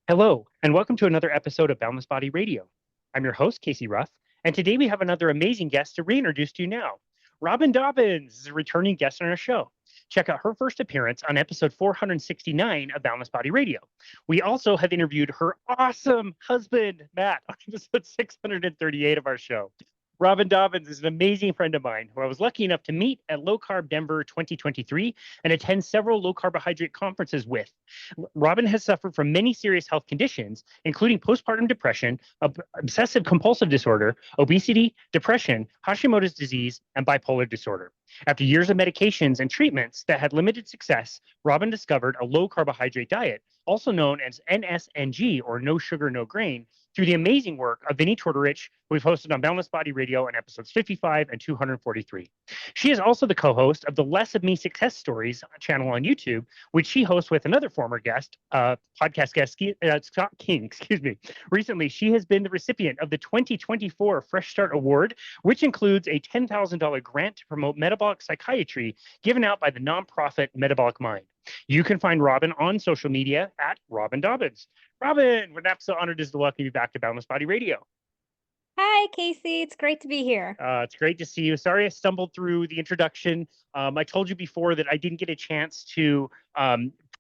Hello, and welcome to another episode of Boundless Body Radio. I'm your host, Casey Ruff, and today we have another amazing guest to reintroduce to you now. Robyn Dobbins is a returning guest on our show. Check out her first appearance on episode 469 of Boundless Body Radio. We also have interviewed her awesome husband, Matt, on episode 638 of our show. Robyn Dobbins is an amazing friend of mine who I was lucky enough to meet at Low Carb Denver 2023 and attend several low carbohydrate conferences with. Robyn has suffered from many serious health conditions, including postpartum depression, obsessive compulsive disorder, obesity, depression, Hashimoto's disease, and bipolar disorder. After years of medications and treatments that had limited success, Robyn discovered a low carbohydrate diet, also known as NSNG, or no sugar, no grain, through the amazing work of Vinnie Tortorich, who we've hosted on Boundless Body Radio in episodes 55 and 243. She is also the co-host of the Less of Me Success Stories channel on YouTube, which she hosts with another former guest, podcast guest, Scott King, excuse me. Recently, she has been the recipient of the 2024 Fresh Start Award, which includes a $10,000 grant to promote metabolic psychiatry given out by the nonprofit Metabolic Mind. You can find Robyn on social media at Robyn Dobbins. Robyn, we're so honored to welcome you back to Boundless Body Radio. Hi, Casey. It's great to be here. It's great to see you. Sorry I stumbled through the introduction. I told you before that I didn't get a chance to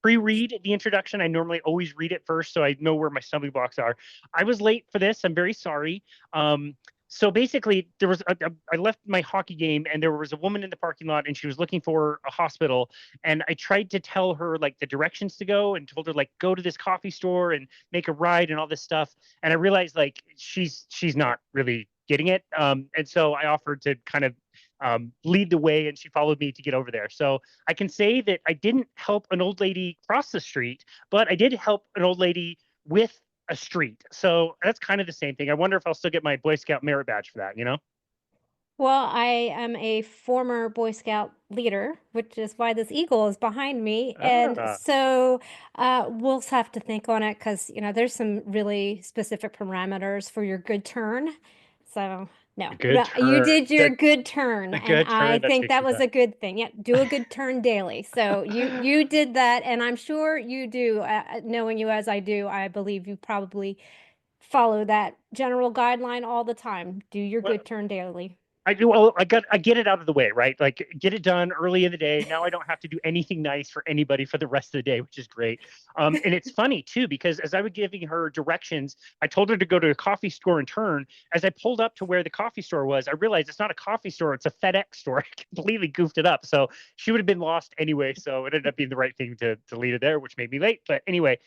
pre-read the introduction. I normally always read it first, so I know where my stumbling blocks are. I was late for this. I'm very sorry. So basically, I left my hockey game, and there was a woman in the parking lot, and she was looking for a hospital. And I tried to tell her like the directions to go, and told her like go to this coffee store and make a ride and all this stuff. And I realized like she's not really getting it. And so I offered to kind of lead the way, and she followed me to get over there. So I can say that I didn't help an old lady cross the street, but I did help an old lady with a street. So that's kind of the same thing. I wonder if I'll still get my Boy Scout merit badge for that, you know? Well, I am a former Boy Scout leader, which is why this eagle is behind me. And Ah, so we'll have to think on it because, there's some really specific parameters for your good turn. So, no, a good you turn. did your good turn, A and good I turn. That's think that nicely was done. a good thing. Yeah, do a good turn daily. So you did that, and I'm sure you do. Knowing you as I do, I believe you probably follow that general guideline all the time. Do your Well, good turn daily. I do. Well, I get it out of the way, right? Like get it done early in the day. Now I don't have to do anything nice for anybody for the rest of the day, which is great. And it's funny too because as I was giving her directions, I told her to go to a coffee store and turn. As I pulled up to where the coffee store was, I realized it's not a coffee store; it's a FedEx store. I completely goofed it up, so she would have been lost anyway. So it ended up being the right thing to lead her there, which made me late. But anyway,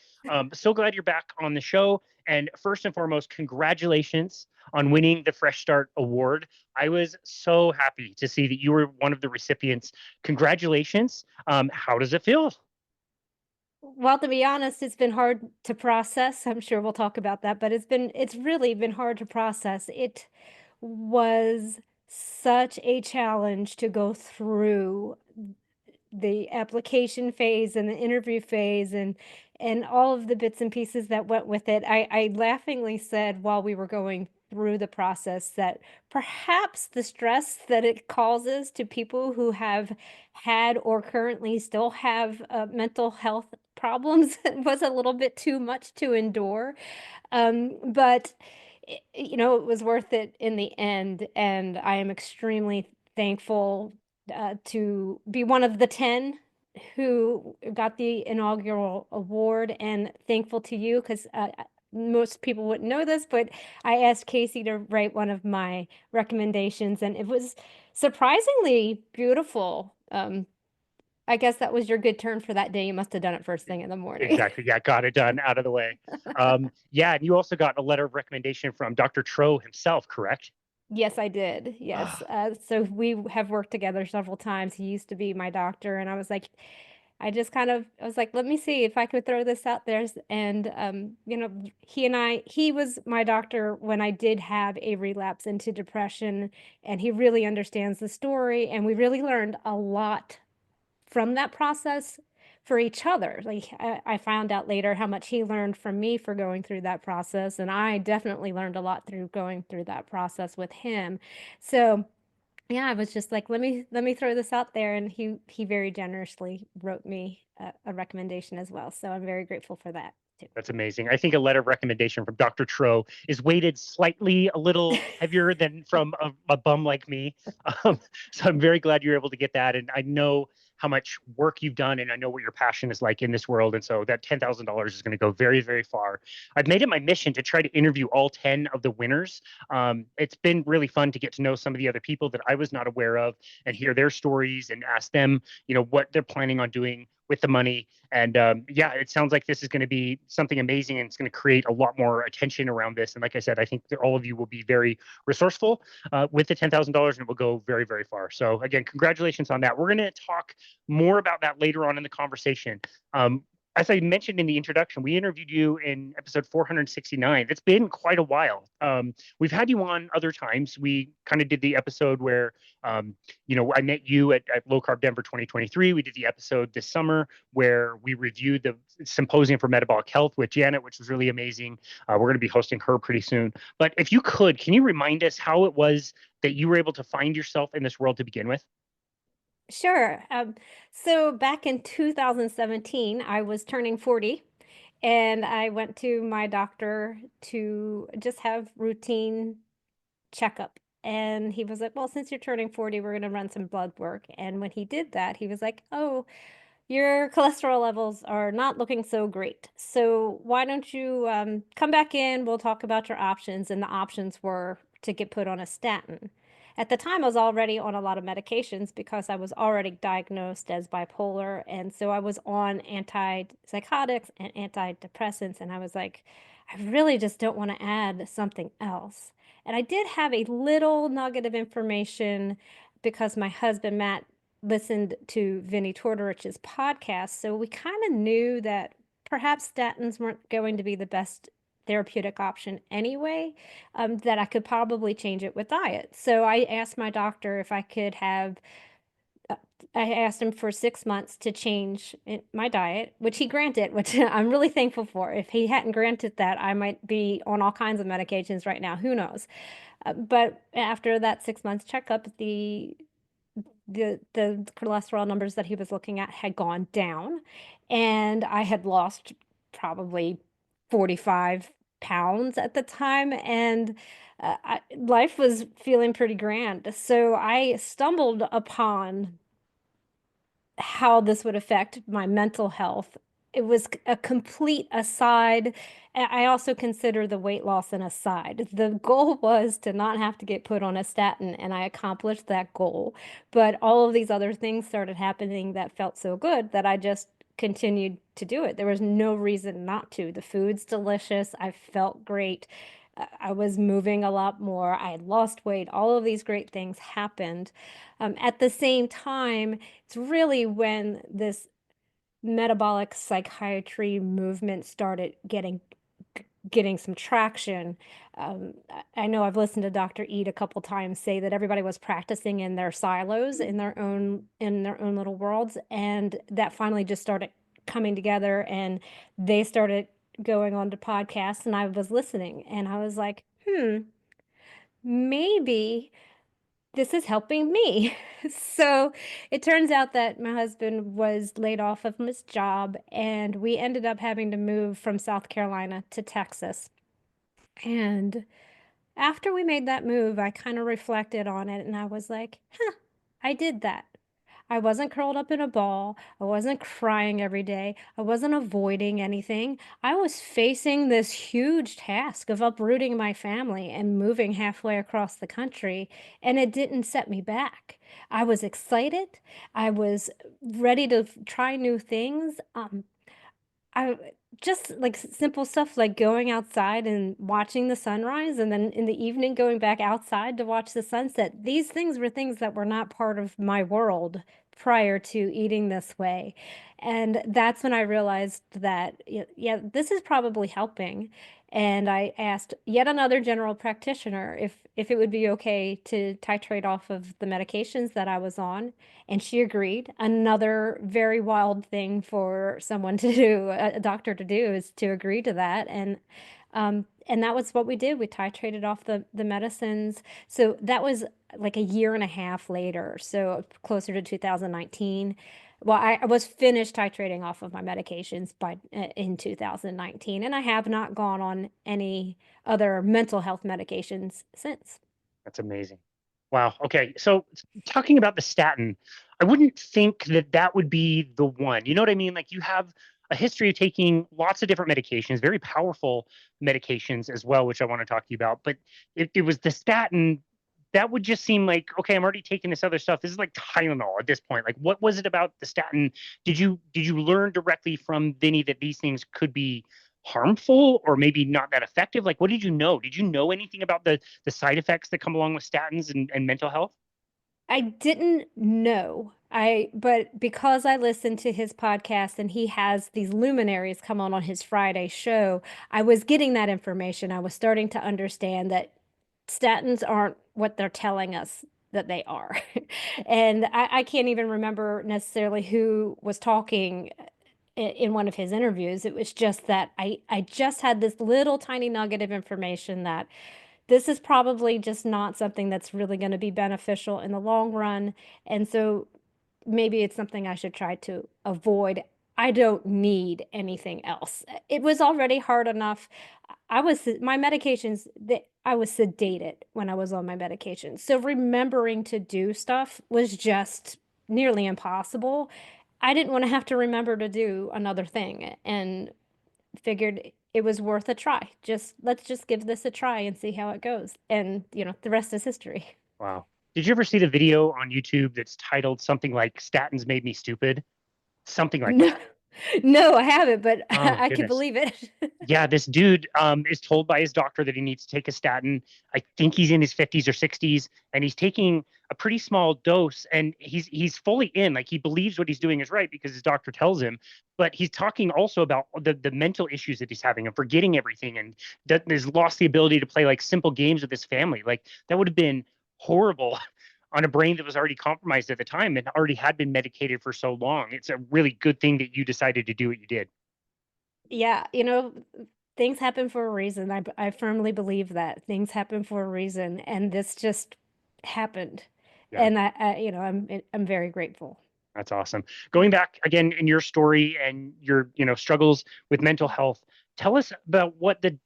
so glad you're back on the show. And first and foremost, congratulations on winning the Fresh Start Award. I was so happy to see that you were one of the recipients. Congratulations. How does it feel? Well, to be honest, it's been hard to process. I'm sure we'll talk about that, but it's really been hard to process. It was such a challenge to go through the application phase and the interview phase and all of the bits and pieces that went with it. I laughingly said while we were going through the process that perhaps the stress that it causes to people who have had or currently still have mental health problems was a little bit too much to endure. But it was worth it in the end, and I am extremely thankful to be one of the 10 who got the inaugural award, and thankful to you because most people wouldn't know this, but I asked Casey to write one of my recommendations, and it was surprisingly beautiful. I guess that was your good turn for that day. You must have done it first thing in the morning. Exactly. Yeah, got it done out of the way. Yeah, and you also got a letter of recommendation from Dr. Tro himself, correct? Yes, I did. Yes. Ah, So we have worked together several times. He used to be my doctor, and I was like, let me see if I could throw this out there. And, he was my doctor when I did have a relapse into depression, and he really understands the story. And we really learned a lot from that process for each other. Like I found out later how much he learned from me for going through that process, and I definitely learned a lot through going through that process with him. So yeah, I was just like, let me throw this out there, and he very generously wrote me a recommendation as well. So I'm very grateful for that to. That's amazing. I think a letter of recommendation from Dr. Tro is weighted slightly a little heavier than from a bum like me. Um, so I'm very glad you're able to get that. And I know how much work you've done, and I know what your passion is like in this world. And so that $10,000 is going to go very, very far. I've made it my mission to try to interview all 10 of the winners. It's been really fun to get to know some of the other people that I was not aware of and hear their stories and ask them, what they're planning on doing with the money. And yeah, it sounds like this is going to be something amazing, and it's going to create a lot more attention around this. And like I said, I think that all of you will be very resourceful with the $10,000, and it will go very, very far. So again, congratulations on that. We're going to talk more about that later on in the conversation. As I mentioned in the introduction, we interviewed you in episode 469. It's been quite a while. We've had you on other times. We kind of did the episode where, I met you at Low Carb Denver 2023. We did the episode this summer where we reviewed the Symposium for Metabolic Health with Janet, which was really amazing. We're going to be hosting her pretty soon. But if you could, can you remind us how it was that you were able to find yourself in this world to begin with? Sure. So back in 2017, I was turning 40, and I went to my doctor to just have routine checkup. And he was like, well, since you're turning 40, we're going to run some blood work. And when he did that, he was like, oh, your cholesterol levels are not looking so great. So why don't you come back in? We'll talk about your options. And the options were to get put on a statin. At the time, I was already on a lot of medications because I was already diagnosed as bipolar. And so I was on antipsychotics and antidepressants. And I was like, I really just don't want to add something else. And I did have a little nugget of information because my husband, Matt, listened to Vinnie Tortorich's podcast. So we kind of knew that perhaps statins weren't going to be the best therapeutic option anyway, that I could probably change it with diet. So I asked my doctor if I could have, uh, I asked him for 6 months to change my diet, which he granted, which I'm really thankful for. If he hadn't granted that, I might be on all kinds of medications right now. Who knows? But after that 6 months checkup, the cholesterol numbers that he was looking at had gone down, and I had lost probably 45 pounds at the time, and life was feeling pretty grand. So I stumbled upon how this would affect my mental health. It was a complete aside. I also consider the weight loss an aside. The goal was to not have to get put on a statin, and I accomplished that goal. But all of these other things started happening that felt so good that I just continued to do it. There was no reason not to. The food's delicious. I felt great. I was moving a lot more. I had lost weight. All of these great things happened. At the same time, it's really when this metabolic psychiatry movement started getting some traction. I know I've listened to Dr. Eid a couple times say that everybody was practicing in their silos, in their own little worlds, and that finally just started coming together, and they started going on to podcasts, and I was listening, and I was like, maybe this is helping me. So it turns out that my husband was laid off of his job, and we ended up having to move from South Carolina to Texas. And after we made that move, I kind of reflected on it, and I was like, huh, I did that. I wasn't curled up in a ball. I wasn't crying every day. I wasn't avoiding anything. I was facing this huge task of uprooting my family and moving halfway across the country, and it didn't set me back. I was excited. I was ready to try new things. I just like simple stuff like going outside and watching the sunrise, and then in the evening going back outside to watch the sunset. These things were things that were not part of my world prior to eating this way. And that's when I realized that, yeah, this is probably helping. And I asked yet another general practitioner if it would be okay to titrate off of the medications that I was on, and she agreed. Another very wild thing for someone to do, a doctor to do, is to agree to that. And that was what we did. We titrated off the medicines. So that was like a year and a half later, so closer to 2019. Well, I was finished titrating off of my medications in 2019, and I have not gone on any other mental health medications since. That's amazing. Wow. Okay. So talking about the statin, I wouldn't think that that would be the one. You know what I mean? Like you have a history of taking lots of different medications, very powerful medications as well, which I want to talk to you about. But if it was the statin, that would just seem like, okay, I'm already taking this other stuff. This is like Tylenol at this point. Like, what was it about the statin? Did you learn directly from Vinny that these things could be harmful or maybe not that effective? Like, what did you know? Did you know anything about the side effects that come along with statins and mental health? I didn't know. But because I listened to his podcast and he has these luminaries come on his Friday show, I was getting that information. I was starting to understand that statins aren't what they're telling us that they are. And I can't even remember necessarily who was talking in one of his interviews. It was just that I just had this little tiny nugget of information that this is probably just not something that's really going to be beneficial in the long run. And so maybe it's something I should try to avoid. I don't need anything else. It was already hard enough. My medications, I was sedated when I was on my medications. So remembering to do stuff was just nearly impossible. I didn't want to have to remember to do another thing and figured it was worth a try. Let's just give this a try and see how it goes. And, the rest is history. Wow. Did you ever see the video on YouTube that's titled something like "Statins Made Me Stupid"? Something like No, that. no, I haven't, but Oh my I can goodness. believe it. Yeah, this dude is told by his doctor that he needs to take a statin. I think he's in his 50s or 60s, and he's taking a pretty small dose, and he's fully in. Like he believes what he's doing is right because his doctor tells him. But he's talking also about the mental issues that he's having and forgetting everything, and that has lost the ability to play like simple games with his family. Like that would have been horrible on a brain that was already compromised at the time and already had been medicated for so long. It's a really good thing that you decided to do what you did. Yeah, things happen for a reason. I firmly believe that things happen for a reason, and this just happened. Yeah. And I'm very grateful. That's awesome. Going back again in your story and your, struggles with mental health, tell us about what the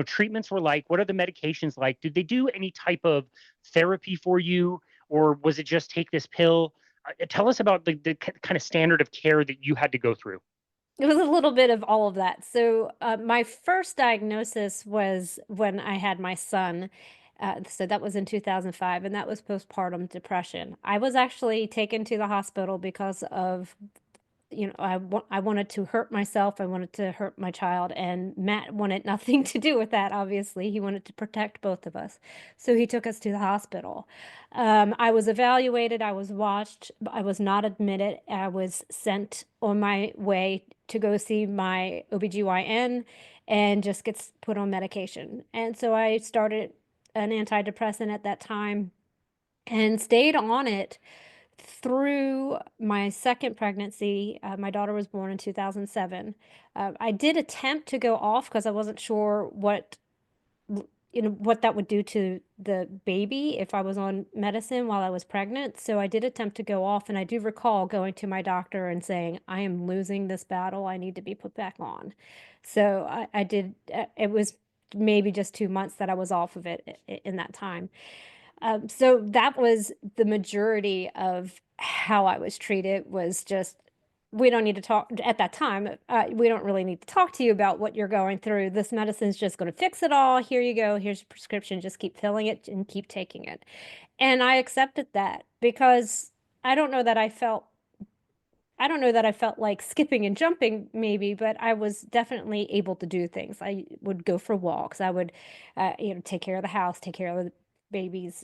treatments were like. What are the medications like? Did they do any type of therapy for you, or was it just take this pill? Tell us about the kind of standard of care that you had to go through. It was a little bit of all of that. So, my first diagnosis was when I had my son. So that was in 2005, and that was postpartum depression. I was actually taken to the hospital because of I wanted to hurt myself. I wanted to hurt my child, and Matt wanted nothing to do with that. Obviously, he wanted to protect both of us, so he took us to the hospital. I was evaluated. I was watched. I was not admitted. I was sent on my way to go see my OBGYN and just gets put on medication. And so I started an antidepressant at that time and stayed on it through my second pregnancy. My daughter was born in 2007. I did attempt to go off because I wasn't sure what that would do to the baby if I was on medicine while I was pregnant. So I did attempt to go off, and I do recall going to my doctor and saying, I am losing this battle. I need to be put back on. So I did. It was maybe just 2 months that I was off of it in that time. So that was the majority of how I was treated was just, we don't need to talk at that time. We don't really need to talk to you about what you're going through. This medicine's just going to fix it all. Here you go. Here's your prescription. Just keep filling it and keep taking it. And I accepted that because I don't know that I felt I don't know that I felt like skipping and jumping maybe, but I was definitely able to do things. I would go for walks. I would, take care of the house, take care of the babies,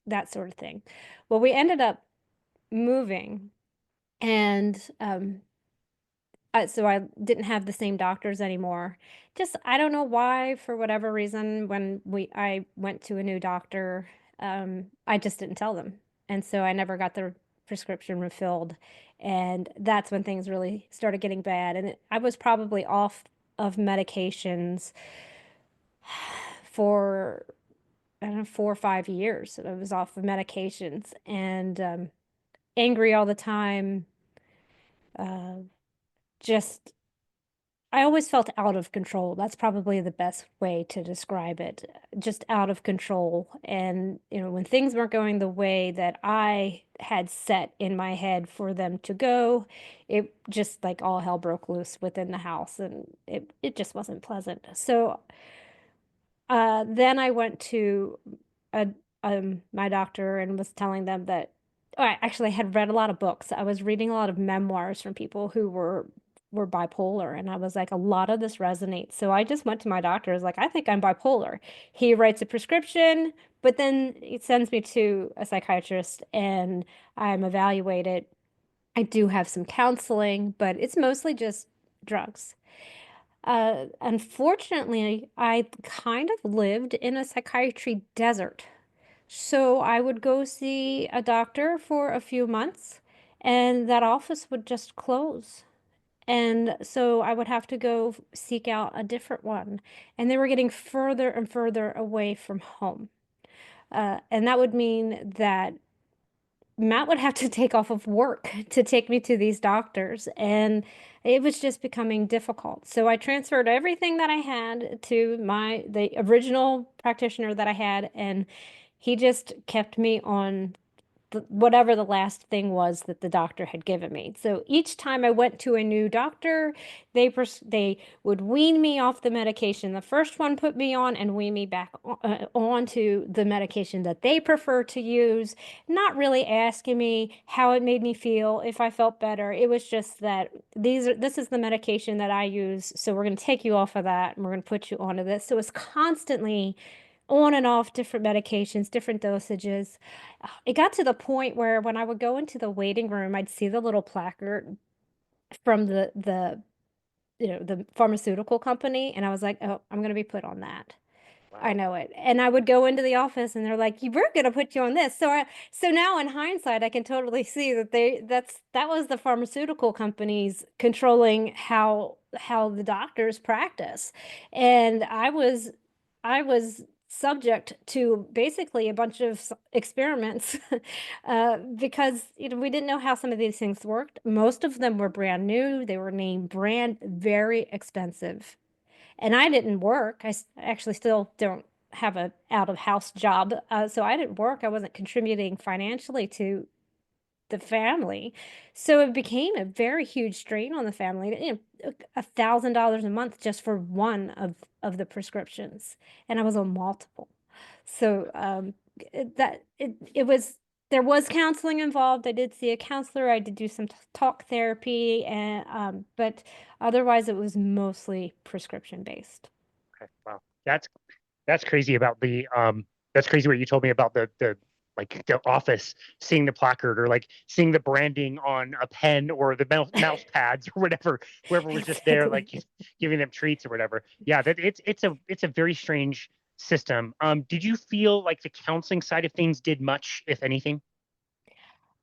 that sort of thing. Well, we ended up moving, and so I didn't have the same doctors anymore. Just I don't know why, for whatever reason, when I went to a new doctor, I just didn't tell them, and so I never got the prescription refilled, and that's when things really started getting bad. And I was probably off of medications for I don't know 4 or 5 years. I was off of medications and angry all the time, Uh, just I always felt out of control. That's probably the best way to describe it. Just out of control. And, when things weren't going the way that I had set in my head for them to go, it just like all hell broke loose within the house and it just wasn't pleasant. So then I went to a, my doctor and was telling them that I actually had read a lot of books. I was reading a lot of memoirs from people who were bipolar, and I was like, a lot of this resonates. So I just went to my doctor. I was like, I think I'm bipolar. He writes a prescription, but then he sends me to a psychiatrist, and I'm evaluated. I do have some counseling, but it's mostly just drugs. Unfortunately, I kind of lived in a psychiatry desert. So I would go see a doctor for a few months, and that office would just close. And so I would have to go seek out a different one. And they were getting further and further away from home. And that would mean that Matt would have to take off of work to take me to these doctors, and it was just becoming difficult. So I transferred everything that I had to the original practitioner that I had, and he just kept me on whatever the last thing was that the doctor had given me. So each time I went to a new doctor, they would wean me off the medication the first one put me on and wean me back onto the medication that they prefer to use, not really asking me how it made me feel, if I felt better. It was just that this is the medication that I use, so we're going to take you off of that and we're going to put you onto this. So it's constantly on and off different medications, different dosages. It got to the point where when I would go into the waiting room, I'd see the little placard from the pharmaceutical company, and I was like, "Oh, I'm gonna be put on that." I Wow. know it. And I would go into the office and they're like, "You were gonna put you on this." So now in hindsight, I can totally see that that was the pharmaceutical companies controlling how the doctors practice. And I was subject to basically a bunch of experiments because we didn't know how some of these things worked. Most of them were brand new. They were named brand, very expensive, and I didn't work. Actually still don't have a out of house job. So I didn't work. I wasn't contributing financially to the family. So it became a very huge strain on the family. $1,000 a month just for one of the prescriptions. And I was on multiple. So it was there was counseling involved. I did see a counselor. I did do some talk therapy, and but otherwise it was mostly prescription based. Okay. Wow. That's crazy about that's crazy what you told me about the like the office seeing the placard or like seeing the branding on a pen or the mouse pads or whatever, whoever was just there like Exactly. giving them treats or whatever. Yeah, that it's a very strange system. Did you feel like the counseling side of things did much, if anything?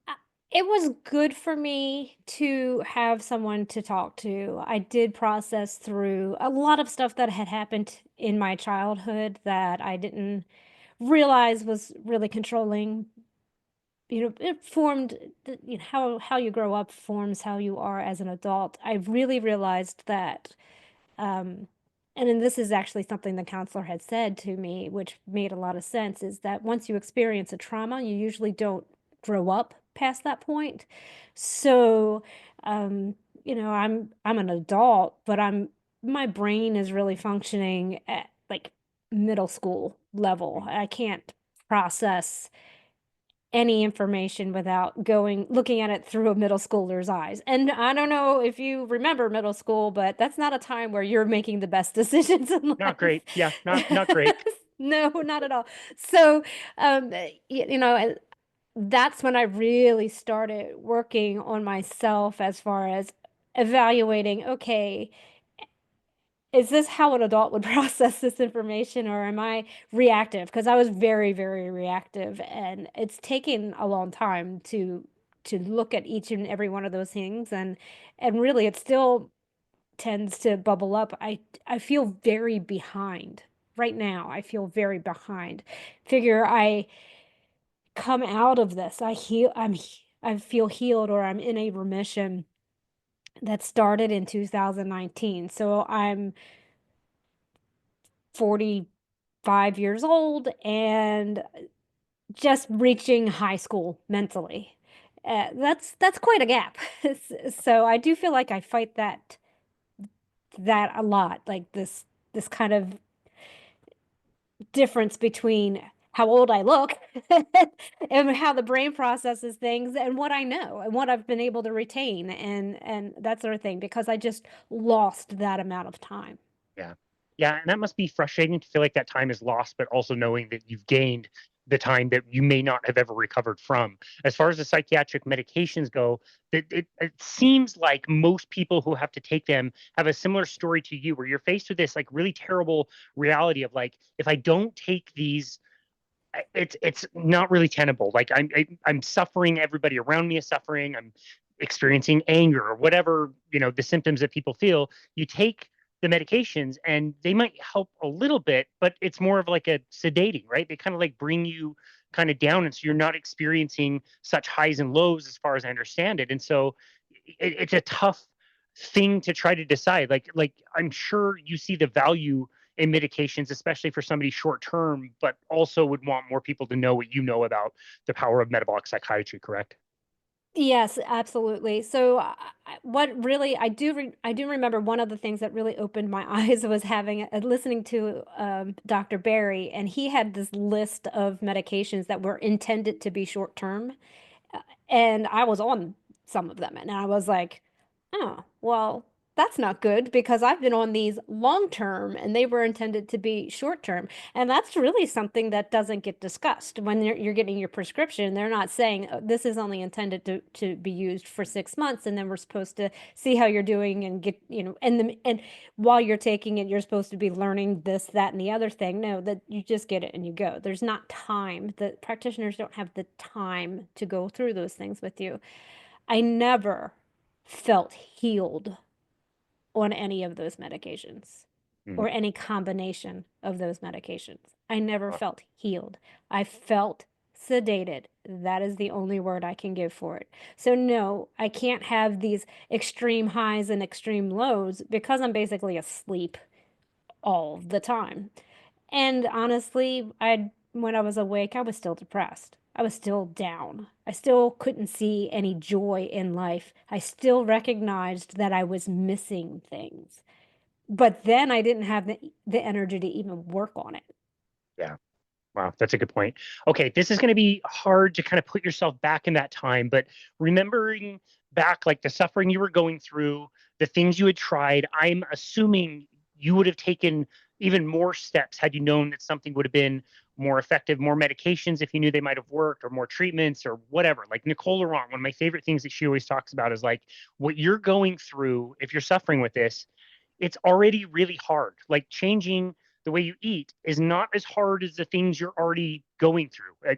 Uh, It was good for me to have someone to talk to. I did process through a lot of stuff that had happened in my childhood that I didn't realize was really controlling. It formed how you grow up forms how you are as an adult. I really realized that, um, and then this is actually something the counselor had said to me, which made a lot of sense, is that once you experience a trauma, you usually don't grow up past that point. So, um, I'm an adult, but my brain is really functioning at like middle school level. I can't process any information without looking at it through a middle schooler's eyes. And I don't know if you remember middle school, but that's not a time where you're making the best decisions in Not life. great. Yeah, not great. No, not at all. So, and that's when I really started working on myself as far as evaluating, okay, is this how an adult would process this information, or am I reactive? Because I was very, very reactive, and it's taken a long time to look at each and every one of those things, and really it still tends to bubble up. I feel very behind right now. I feel very behind. Figure I come out of this. I feel healed, or I'm in a remission. that started in 2019. So I'm 45 years old and just reaching high school mentally. That's quite a gap. So I do feel like I fight that a lot, like this kind of difference between how old I look and how the brain processes things and what I know and what I've been able to retain and that sort of thing because I just lost that amount of time. Yeah. Yeah. And that must be frustrating to feel like that time is lost, but also knowing that you've gained the time that you may not have ever recovered from. As far as the psychiatric medications go, it seems like most people who have to take them have a similar story to you, where you're faced with this like really terrible reality of like, if I don't take these, it's not really tenable. Like I'm suffering. Everybody around me is suffering. I'm experiencing anger or whatever, the symptoms that people feel. You take the medications and they might help a little bit, but it's more of like a sedating, right? They kind of like bring you kind of down. And so you're not experiencing such highs and lows as far as I understand it. And so it's a tough thing to try to decide. Like I'm sure you see the value in medications, especially for somebody short term, but also would want more people to know what you know about the power of metabolic psychiatry, correct? Yes, absolutely. So, what really I do remember one of the things that really opened my eyes was having listening to Dr. Barry, and he had this list of medications that were intended to be short term, and I was on some of them, and I was like, oh, well, that's not good because I've been on these long term and they were intended to be short term. And that's really something that doesn't get discussed when you're getting your prescription. They're not saying "Oh, this is only intended to be used for 6 months and then we're supposed to see how you're doing and get, and while you're taking it, you're supposed to be learning this, that, and the other thing. No, that you just get it and you go. There's not time. The practitioners don't have the time to go through those things with you. I never felt healed on any of those medications Mm. or any combination of those medications. I never Wow. felt healed. I felt sedated. That is the only word I can give for it. So, no, I can't have these extreme highs and extreme lows because I'm basically asleep all the time. And honestly, I when I was awake, I was still depressed. I was still down. I still couldn't see any joy in life. I still recognized that I was missing things. But then I didn't have the energy to even work on it. Yeah. Wow, that's a good point. Okay, this is going to be hard to kind of put yourself back in that time, but remembering back like the suffering you were going through, the things you had tried, I'm assuming you would have taken even more steps had you known that something would have been more effective, more medications if you knew they might have worked, or more treatments or whatever. Like Nicole Laurent, one of my favorite things that she always talks about is like what you're going through if you're suffering with this, it's already really hard. Like changing the way you eat is not as hard as the things you're already going through.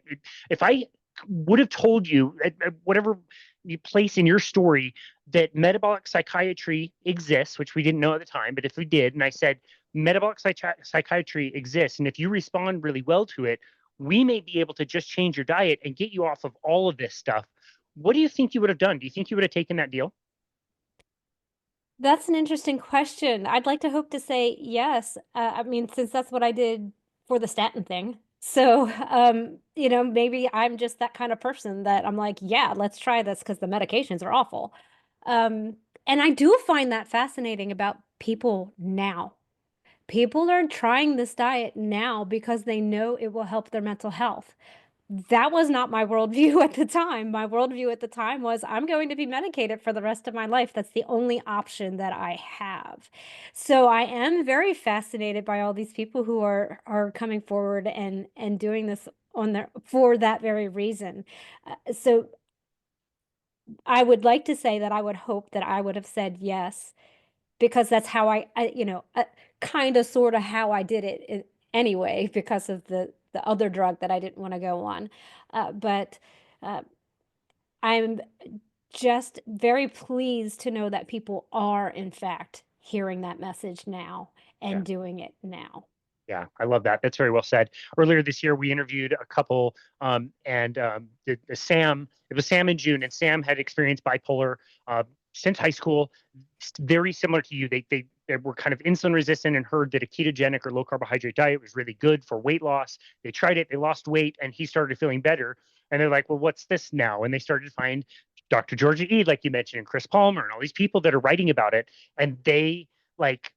If I would have told you at whatever you place in your story that metabolic psychiatry exists, which we didn't know at the time, but if we did, and I said metabolic psychiatry exists, and if you respond really well to it, we may be able to just change your diet and get you off of all of this stuff. What do you think you would have done? Do you think you would have taken that deal? That's an interesting question. I'd like to hope to say yes. I mean, since that's what I did for the statin thing. So, maybe I'm just that kind of person that I'm like, yeah, let's try this because the medications are awful. Um, and I do find that fascinating about people now. People are trying this diet now because they know it will help their mental health. That was not my worldview at the time. My worldview at the time was I'm going to be medicated for the rest of my life. That's the only option that I have. So I am very fascinated by all these people who are coming forward and doing this on their for that very reason. So I would like to say that I would hope that I would have said yes because that's how kind of sort of how I did it anyway because of the other drug that I didn't want to go on. But uh, I'm just very pleased to know that people are in fact hearing that message now Yeah. and doing it now. Yeah, I love that. That's very well said. Earlier this year, we interviewed a couple, and the Sam. It was Sam in June, and Sam had experienced bipolar. since high school, very similar to you. They were kind of insulin resistant and heard that a ketogenic or low carbohydrate diet was really good for weight loss. They tried it, they lost weight, and he started feeling better. And they're like, well, what's this now? And they started to find Dr. Georgia E, like you mentioned, and Chris Palmer, and all these people that are writing about it. And they like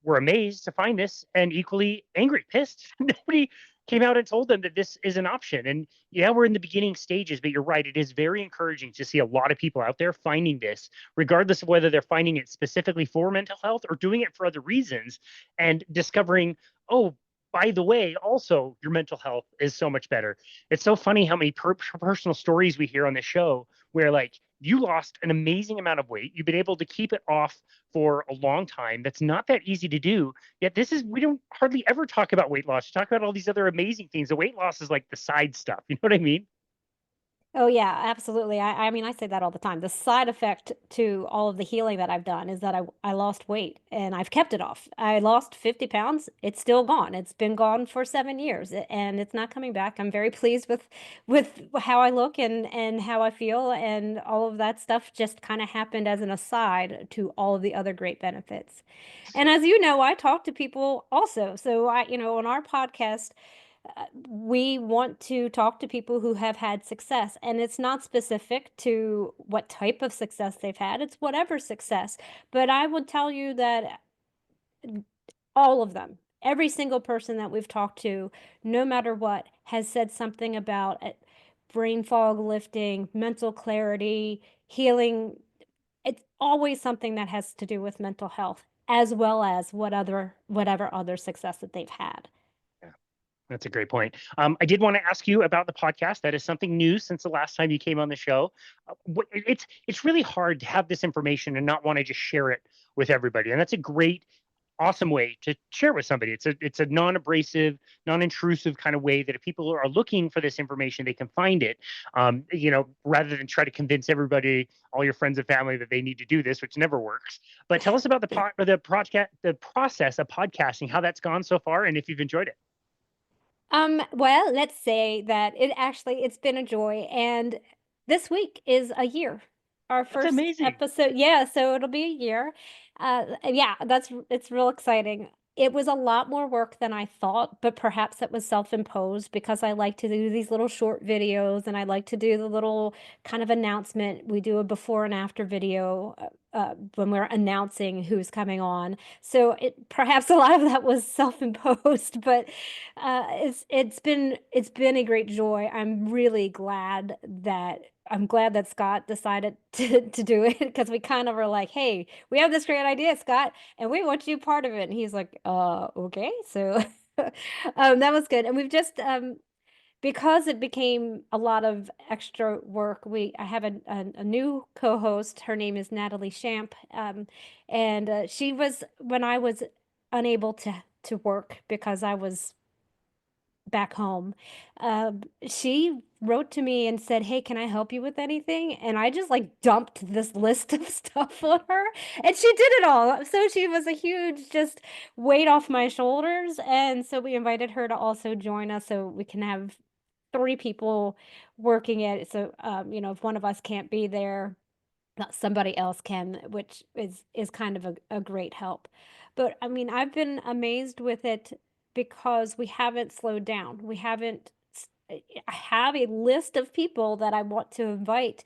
were amazed to find this and equally angry, pissed. Nobody came out and told them that this is an option. And yeah, we're in the beginning stages, but you're right. It is very encouraging to see a lot of people out there finding this, regardless of whether they're finding it specifically for mental health or doing it for other reasons, and discovering, oh, by the way, also your mental health is so much better. It's so funny how many personal stories we hear on this show where like you lost an amazing amount of weight. You've been able to keep it off for a long time. That's not that easy to do. Yet we don't hardly ever talk about weight loss. We talk about all these other amazing things. The weight loss is like the side stuff. You know what I mean? Oh yeah, absolutely. I mean, I say that all the time. The side effect to all of the healing that I've done is that I lost weight and I've kept it off. I lost 50 pounds. It's still gone. It's been gone for 7 years and it's not coming back. I'm very pleased with how I look and how I feel, and all of that stuff just kind of happened as an aside to all of the other great benefits. And as you know, I talk to people also. So on our podcast, we want to talk to people who have had success, and it's not specific to what type of success they've had. It's whatever success. But I would tell you that all of them, every single person that we've talked to, no matter what, has said something about brain fog lifting, mental clarity, healing. It's always something that has to do with mental health, as well as whatever other success that they've had. Yeah, that's a great point. I did want to ask you about the podcast. That is something new since the last time you came on the show. It's really hard to have this information and not want to just share it with everybody, and that's a great, awesome way to share with somebody. It's a non-abrasive, non-intrusive kind of way that if people are looking for this information, they can find it. Rather than try to convince everybody, all your friends and family, that they need to do this, which never works. But tell us about the process of podcasting, how that's gone so far, and if you've enjoyed it. Well, let's say that it's been a joy, and this week is a year. Our That's first amazing. episode, yeah, so it'll be a year. Yeah, it's real exciting. It was a lot more work than I thought, but perhaps it was self-imposed because I like to do these little short videos and I like to do the little kind of announcement. We do a before and after video when we're announcing who's coming on. So it perhaps a lot of that was self-imposed, but it's been a great joy. I'm glad that Scott decided to do it, because we kind of were like, "Hey, we have this great idea, Scott, and we want you part of it." And he's like, okay." So that was good. And we've just because it became a lot of extra work, I have a new co-host. Her name is Natalie Champ, and she was when I was unable to work because I was back home. She wrote to me and said, "Hey, can I help you with anything?" And I just like dumped this list of stuff on her, and she did it all. So she was a huge just weight off my shoulders. And so we invited her to also join us so we can have three people working it. So, if one of us can't be there, somebody else can, which is kind of a great help. But I mean, I've been amazed with it because we haven't slowed down. We haven't I have a list of people that I want to invite.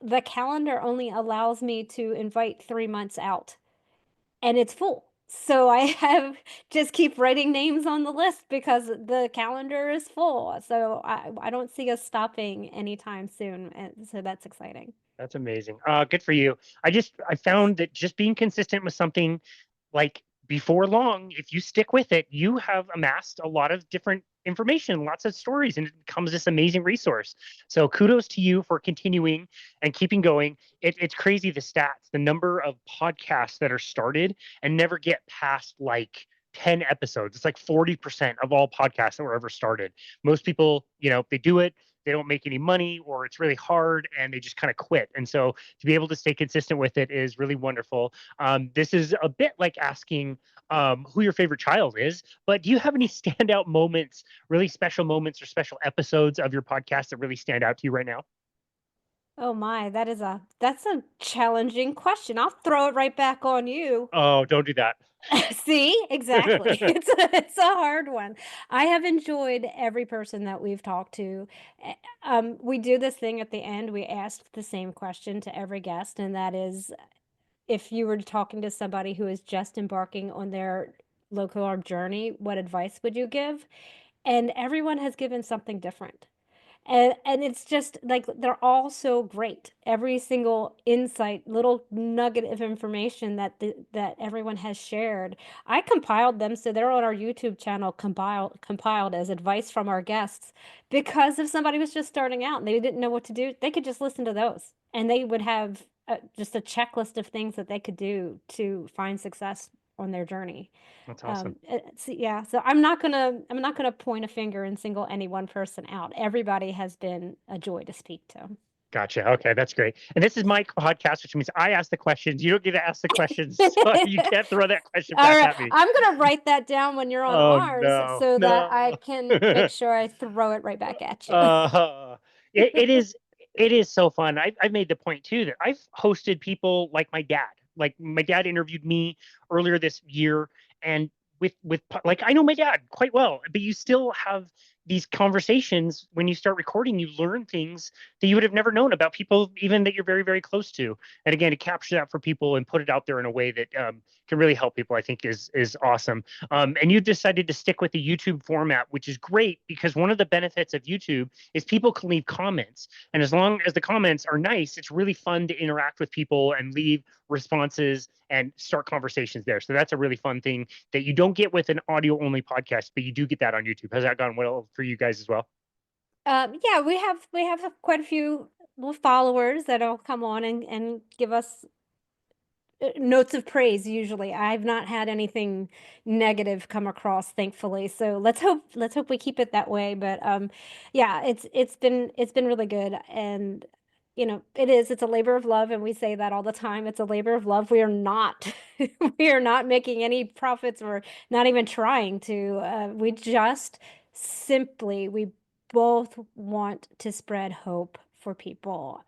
The calendar only allows me to invite 3 months out, and it's full. So I have just keep writing names on the list because the calendar is full. So I don't see us stopping anytime soon. And so that's exciting. That's amazing. Good for you. I found that just being consistent with something, like before long, if you stick with it, you have amassed a lot of different information, lots of stories, and it becomes this amazing resource. So kudos to you for continuing and keeping going. It's crazy, the stats, the number of podcasts that are started and never get past like 10 episodes. It's like 40% of all podcasts that were ever started. Most people, they do it, they don't make any money, or it's really hard and they just kind of quit. And so to be able to stay consistent with it is really wonderful. This is a bit like asking who your favorite child is, but do you have any standout moments, really special moments or special episodes of your podcast that really stand out to you right now? Oh my, that's a challenging question. I'll throw it right back on you. Oh, don't do that. See? Exactly. It's a hard one. I have enjoyed every person that we've talked to. We do this thing at the end. We ask the same question to every guest, and that is, if you were talking to somebody who is just embarking on their low carb journey, what advice would you give? And everyone has given something different. And it's just like they're all so great. Every single insight, little nugget of information that everyone has shared. I compiled them so they're on our YouTube channel compiled as advice from our guests, because if somebody was just starting out and they didn't know what to do, they could just listen to those and they would have just a checklist of things that they could do to find success on their journey. That's awesome. Yeah, so I'm not gonna point a finger and single any one person out. Everybody has been a joy to speak to. Gotcha. Okay, that's great. And this is my podcast, which means I ask the questions. You don't get to ask the questions, so you can't throw that question All back right, at me. I'm gonna write that down when you're on Oh ours no, so that I no. can make sure I throw it right back at you. uh, it is so fun. I've made the point too that I've hosted people like my dad. Like my dad interviewed me earlier this year, and with like I know my dad quite well, but you still have these conversations when you start recording. You learn things that you would have never known about people, even that you're very very close to. And again, to capture that for people and put it out there in a way that can really help people, I think is awesome. And you've decided to stick with the YouTube format, which is great because one of the benefits of YouTube is people can leave comments. And as long as the comments are nice, it's really fun to interact with people and leave responses and start conversations there. So that's a really fun thing that you don't get with an audio only podcast, but you do get that on YouTube. Has that gone well for you guys as well? Yeah, we have quite a few little followers that'll come on and give us notes of praise. Usually I've not had anything negative come across, thankfully, so let's hope we keep it that way. But yeah, it's been really good. And it's a labor of love, and we say that all the time. It's a labor of love. We are not we are not making any profits, or not even trying to. We just simply we both want to spread hope for people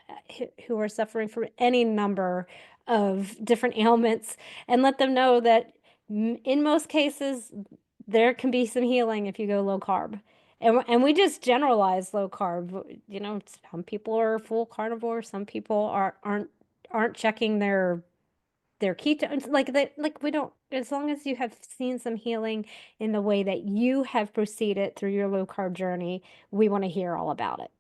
who are suffering from any number of different ailments, and let them know that in most cases there can be some healing if you go low carb. And we just generalize low carb. Some people are full carnivore, some people aren't checking their ketones. Like we don't, as long as you have seen some healing in the way that you have proceeded through your low carb journey, we want to hear all about it.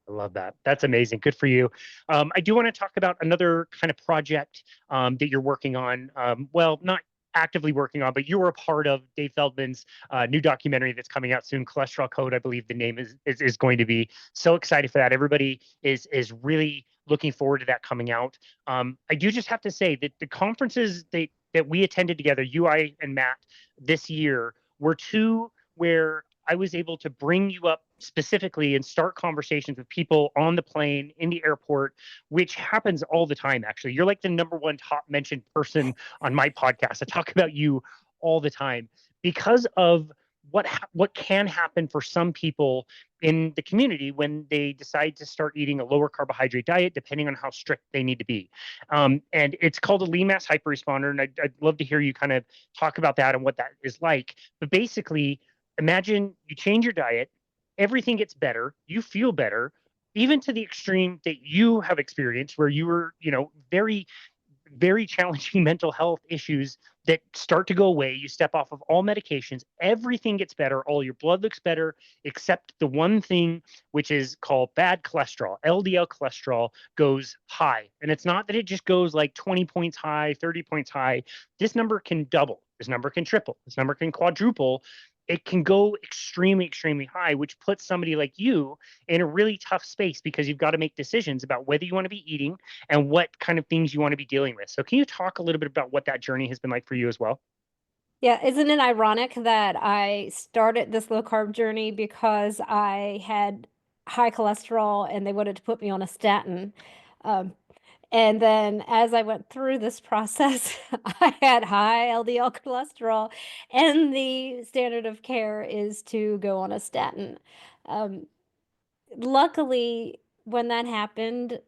I love that. That's amazing. Good for you. I do want to talk about another kind of project that you're working on. Well, not actively working on, but you were a part of Dave Feldman's new documentary that's coming out soon, Cholesterol Code, I believe the name is going to be. So excited for that. Everybody is really looking forward to that coming out. I do just have to say that the conferences that we attended together, you, I, and Matt, this year were two where I was able to bring you up specifically and start conversations with people on the plane, in the airport, which happens all the time, actually. You're like the number one top mentioned person on my podcast. I talk about you all the time because of what can happen for some people in the community when they decide to start eating a lower carbohydrate diet, depending on how strict they need to be. And it's called a lean mass hyperresponder. And I'd love to hear you kind of talk about that and what that is like. But basically, imagine you change your diet, everything gets better, you feel better, even to the extreme that you have experienced where you were, very, very challenging mental health issues that start to go away. You step off of all medications, everything gets better, all your blood looks better, except the one thing, which is called bad cholesterol. LDL cholesterol goes high. And it's not that it just goes like 20 points high, 30 points high. This number can double, this number can triple, this number can quadruple. It can go extremely, extremely high, which puts somebody like you in a really tough space because you've got to make decisions about whether you want to be eating and what kind of things you want to be dealing with. So can you talk a little bit about what that journey has been like for you as well? Yeah, isn't it ironic that I started this low carb journey because I had high cholesterol and they wanted to put me on a statin? Um, and then as I went through this process, I had high LDL cholesterol, and the standard of care is to go on a statin. Um, Luckily, when that happened,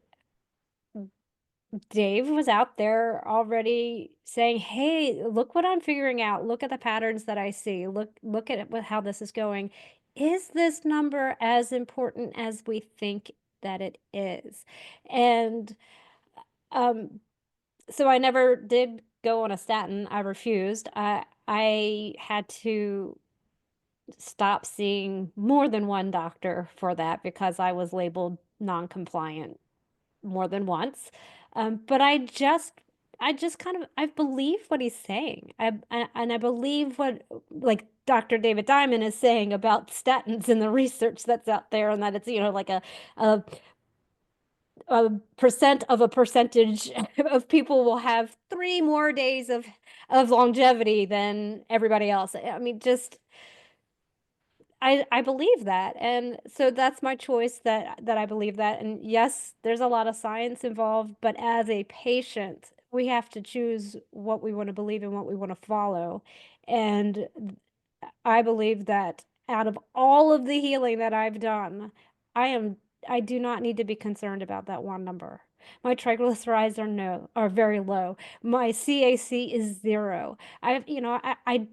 Dave was out there already saying, "Hey, look what I'm figuring out. Look at the patterns that I see. Look at it, how this is going. Is this number as important as we think that it is?" And um, so I never did go on a statin. I refused. I had to stop seeing more than one doctor for that because I was labeled non-compliant more than once. But I just kind of I believe what he's saying. And I believe what like Dr. David Diamond is saying about statins and the research that's out there, and that it's, like a a percent of a percentage of people will have 3 more days of longevity than everybody else. I mean, just I believe that, and so that's my choice, that I believe that, and yes, there's a lot of science involved, but as a patient, we have to choose what we wanna believe and what we wanna follow, and I believe that out of all of the healing that I've done, I am I do not need to be concerned about that one number. My triglycerides are very low. My CAC is 0. I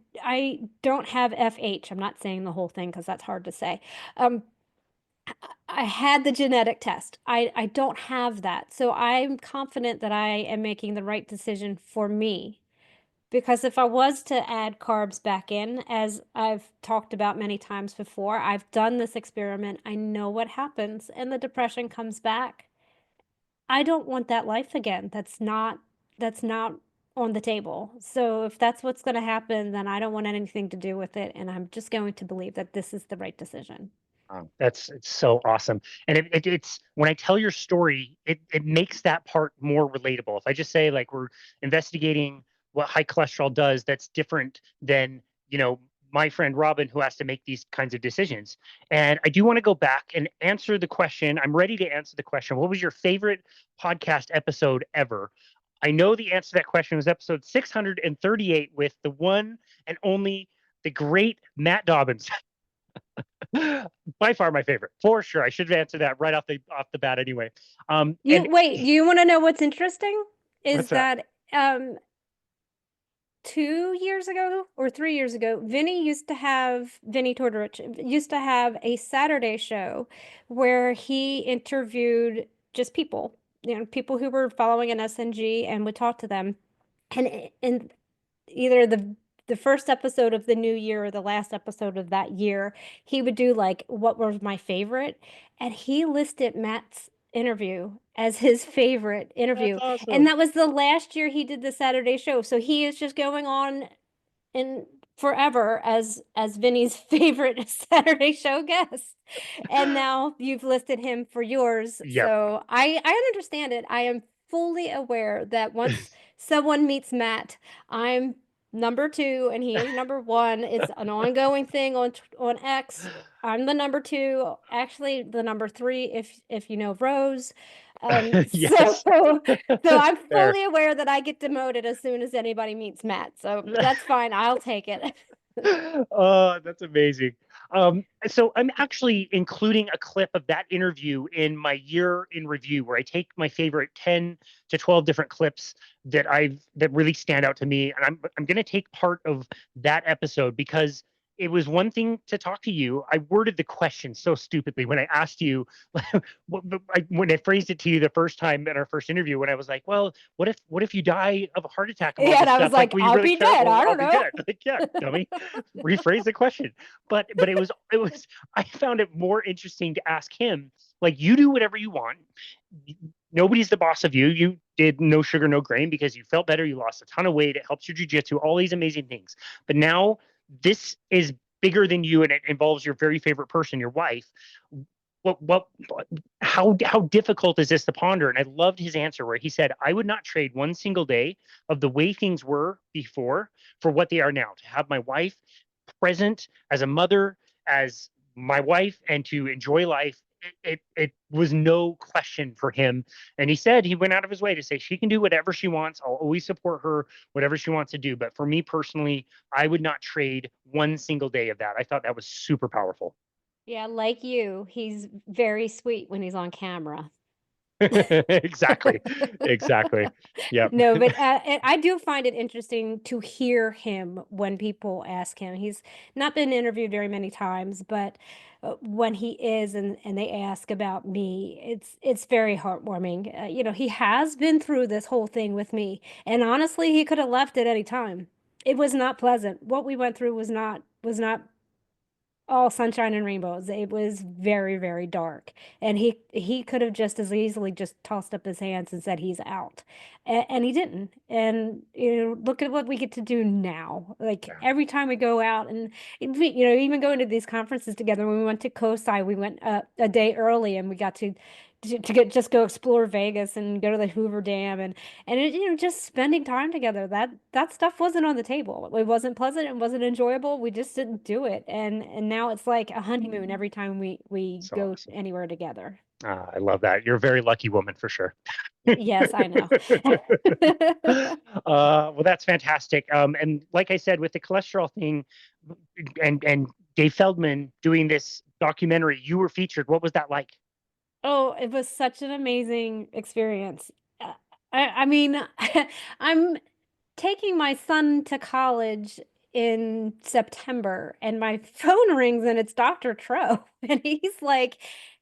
don't have FH. I'm not saying the whole thing because that's hard to say. Um, I had the genetic test. I don't have that. So I'm confident that I am making the right decision for me. Because if I was to add carbs back in, as I've talked about many times before, I've done this experiment. I know what happens, and the depression comes back. I don't want that life again. That's not on the table. So if that's what's going to happen, then I don't want anything to do with it, and I'm just going to believe that this is the right decision. That's it's so awesome. And it's when I tell your story, it makes that part more relatable. If I just say like we're investigating what high cholesterol does, that's different than, my friend Robin who has to make these kinds of decisions. And I do want to go back and answer the question. I'm ready to answer the question. What was your favorite podcast episode ever? I know the answer to that question was episode 638 with the one and only the great Matt Dobbins. By far my favorite, for sure. I should have answered that right off the bat anyway. And Do you want to know what's interesting? what's Is that? that 2 years ago or 3 years ago, Vinnie Tortorich used to have a Saturday show where he interviewed just people, people who were following an SNG and would talk to them. And either the first episode of the new year or the last episode of that year, he would do like what was my favorite, and he listed Matt's interview as his favorite That's interview. And awesome. that was the last year he did the Saturday show. So he is just going on and forever as Vinny's favorite Saturday show guest. And now you've listed him for yours. Yep. So I understand it. I am fully aware that once someone meets Matt, I'm number 2 and he is number 1. It's an ongoing thing on X. I'm the number 2, actually the number 3 if you know Rose. So Yes. so I'm Fair. fully aware that I get demoted as soon as anybody meets Matt. So that's fine. I'll take it. Oh, that's amazing. So I'm actually including a clip of that interview in my year in review, where I take my favorite 10 to 12 different clips that really stand out to me, and I'm going to take part of that episode because it was one thing to talk to you. I worded the question so stupidly when I asked you, when I phrased it to you the first time in our first interview, when I was like, "Well, what if you die of a heart attack of all Yeah, and this I was stuff? Like, like, will you I'll really be care?" dead. Well, I I'll don't be know. dead. Like, yeah, dummy. Rephrase the question. But it was I found it more interesting to ask him, like, you do whatever you want. Nobody's the boss of you. You did no sugar, no grain because you felt better. You lost a ton of weight. It helps your jujitsu, all these amazing things. But now this is bigger than you and it involves your very favorite person, your wife. What how difficult is this to ponder? And I loved his answer where he said, I would not trade one single day of the way things were before for what they are now. To have my wife present as a mother, as my wife, and to enjoy life. It was no question for him. And he said he went out of his way to say she can do whatever she wants. I'll always support her, whatever she wants to do. But for me personally, I would not trade one single day of that. I thought that was super powerful. Yeah, like you, he's very sweet when he's on camera. Exactly. Exactly. Yep. No, but I do find it interesting to hear him when people ask him. He's not been interviewed very many times, but when he is and they ask about me, it's very heartwarming. He has been through this whole thing with me, and honestly, he could have left at any time. It was not pleasant. What we went through was not all sunshine and rainbows. It was very, very dark. And he could have just as easily just tossed up his hands and said he's out. And he didn't. And look at what we get to do now. Like Yeah. every time we go out and even going to these conferences together. When we went to COSI, we went a day early and we got to get just go explore Vegas and go to the Hoover Dam and just spending time together. That stuff wasn't on the table. It wasn't pleasant. It wasn't enjoyable. We just didn't do it. And now it's like a honeymoon every time we So go awesome. anywhere together. I love that. You're a very lucky woman for sure. Yes, I know. Well, that's fantastic. And like I said, with the cholesterol thing, and Dave Feldman doing this documentary, you were featured. What was that like? Oh, it was such an amazing experience. I mean, I'm taking my son to college in September, and my phone rings and it's Dr. Tro. And he's like,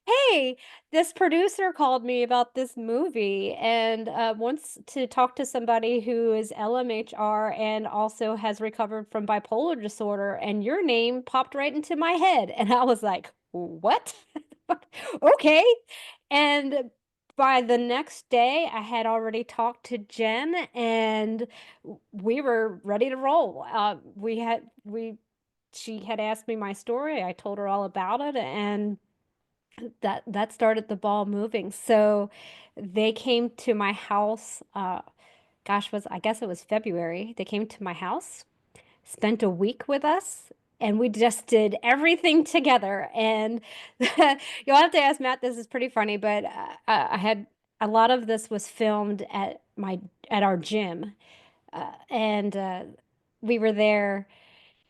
"Hey, this producer called me about this movie and wants to talk to somebody who is LMHR and also has recovered from bipolar disorder. And your name popped right into my head." And I was like, "What?" Okay. And by the next day, I had already talked to Jen and we were ready to roll. She had asked me my story. I told her all about it, and that started the ball moving. So they came to my house. I guess it was February. They came to my house, spent a week with us, and we just did everything together. And you'll have to ask Matt. This is pretty funny, but I had a lot of this was filmed at our gym, and we were there.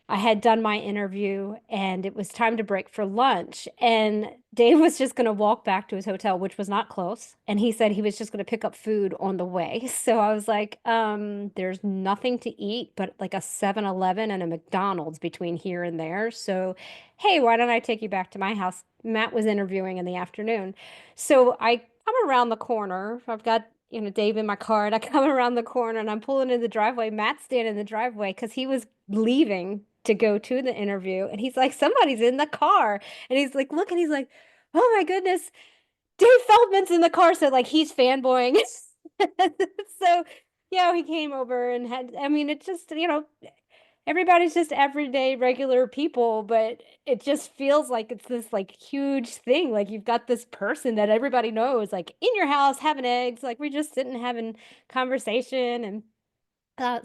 I had done my interview and it was time to break for lunch. And Dave was just going to walk back to his hotel, which was not close. And he said he was just going to pick up food on the way. So I was like, there's nothing to eat but like a 7-Eleven and a McDonald's between here and there. So, hey, why don't I take you back to my house? Matt was interviewing in the afternoon. So I come around the corner. I've got Dave in my car, and I come around the corner and I'm pulling in the driveway. Matt's standing in the driveway because he was leaving to go to the interview. And he's like, somebody's in the car. And he's like, look, and he's like, oh my goodness, Dave Feldman's in the car. So like he's fanboying. So, he came over and I mean, it's just, everybody's just everyday regular people, but it just feels like it's this like huge thing. Like you've got this person that everybody knows, like in your house having eggs, like we're just sitting having conversation and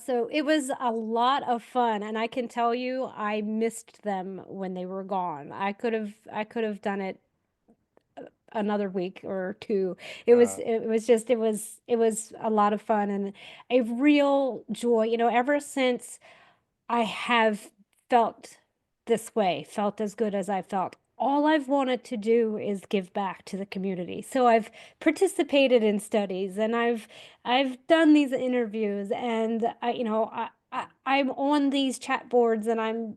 so it was a lot of fun, and I can tell you, I missed them when they were gone. I could have done it another week or two. It was a lot of fun and a real joy. Ever since I have felt this way, felt as good as I felt. All I've wanted to do is give back to the community. So I've participated in studies and I've done these interviews and I'm on these chat boards and I'm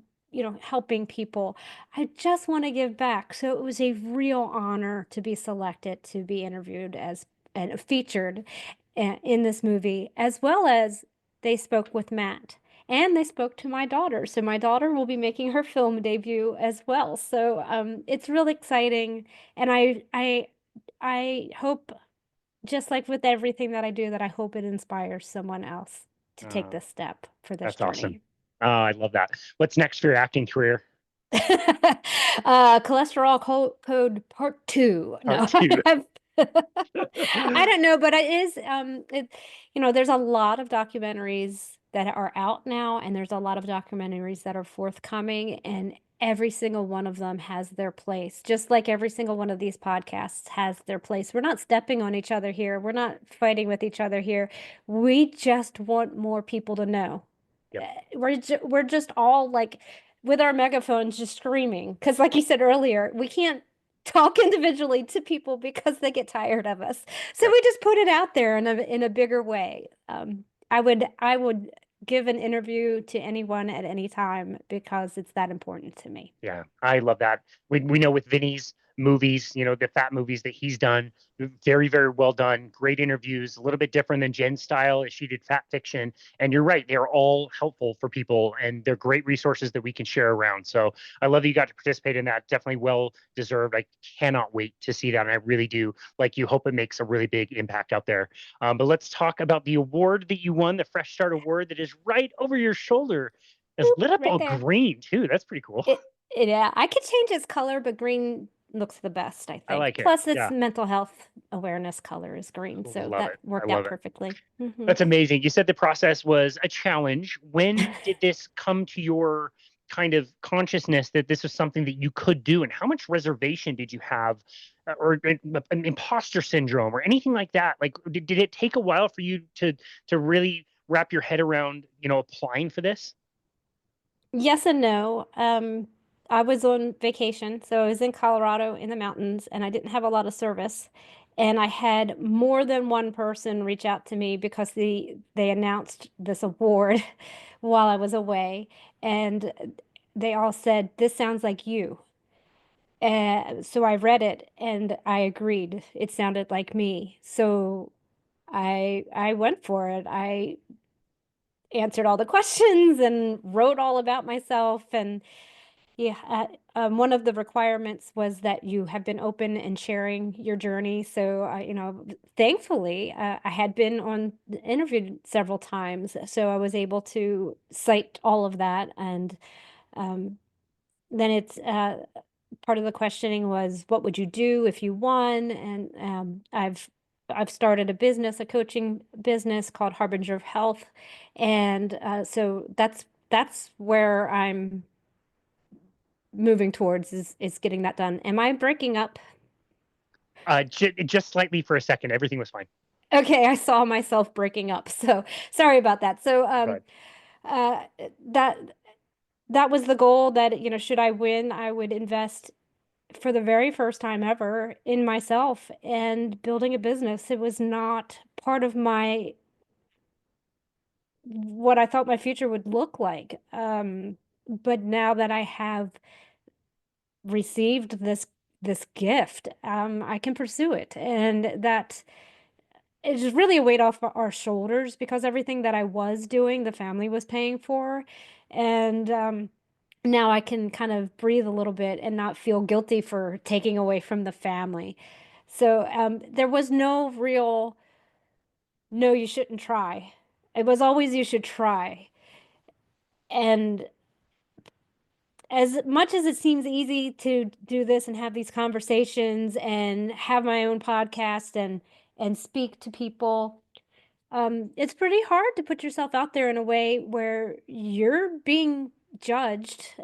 helping people. I just want to give back. So it was a real honor to be selected to be interviewed as and featured in this movie, as well as they spoke with Matt. And they spoke to my daughter. So my daughter will be making her film debut as well. So it's really exciting. And I hope, just like with everything that I do, that I hope it inspires someone else to take Uh, this step for this that's awesome. journey. I love that. What's next for your acting career? Cholesterol code part two. Part No, two. I don't know, but it is there's a lot of documentaries that are out now, and there's a lot of documentaries that are forthcoming, and every single one of them has their place, just like every single one of these podcasts has their place. We're not stepping on each other here. We're not fighting with each other here. We just want more people to know. Yep. We're just all like with our megaphones just screaming because like you said earlier, we can't talk individually to people because they get tired of us. So Yep. we just put it out there in a bigger way. I would give an interview to anyone at any time because it's that important to me. Yeah, I love that. We know with Vinny's movies, the fat movies that he's done, very, very well done. Great interviews, a little bit different than Jen's style as she did fat fiction. And you're right, they're all helpful for people and they're great resources that we can share around. So I love that you got to participate in that. Definitely well deserved. I cannot wait to see that. And I really do, like you, hope it makes a really big impact out there. But let's talk about the award that you won, the Fresh Start Award that is right over your shoulder. It's lit up Right all there. green too. That's pretty cool. It, yeah, I could change its color, but green looks the best, I I think. like it. Plus, its Yeah. mental health awareness color is green, so Love that it. I worked out love it. perfectly. That's amazing. You said the process was a challenge. When did this come to your kind of consciousness that this was something that you could do? And how much reservation did you have, or an imposter syndrome, or anything like that? Like, did it take a while for you to really wrap your head around, applying for this? Yes and no. I was on vacation, so I was in Colorado in the mountains, and I didn't have a lot of service. And I had more than one person reach out to me because they announced this award while I was away, and they all said, "This sounds like you." So I read it and I agreed. It sounded like me. So I went for it. I answered all the questions and wrote all about myself. And yeah, one of the requirements was that you have been open and sharing your journey. So thankfully, I had been interviewed several times, so I was able to cite all of that. And um, then it's part of the questioning was, what would you do if you won? And I've started a coaching business called Harbinger of Health, and so that's where I'm moving towards is getting that done. Am I breaking up? Just slightly for a second. Everything was fine. Okay, I saw myself breaking up, so sorry about that. So Good. uh, that that was the goal. That should I win, I would invest for the very first time ever in myself and building a business. It was not part of my what I thought my future would look like. But now that I have received this gift, I can pursue it, and that is really a weight off our shoulders because everything that I was doing, the family was paying for, and now I can kind of breathe a little bit and not feel guilty for taking away from the family. So there was no real, no, you shouldn't try. It was always, you should try. And as much as it seems easy to do this and have these conversations and have my own podcast and speak to people, it's pretty hard to put yourself out there in a way where you're being judged.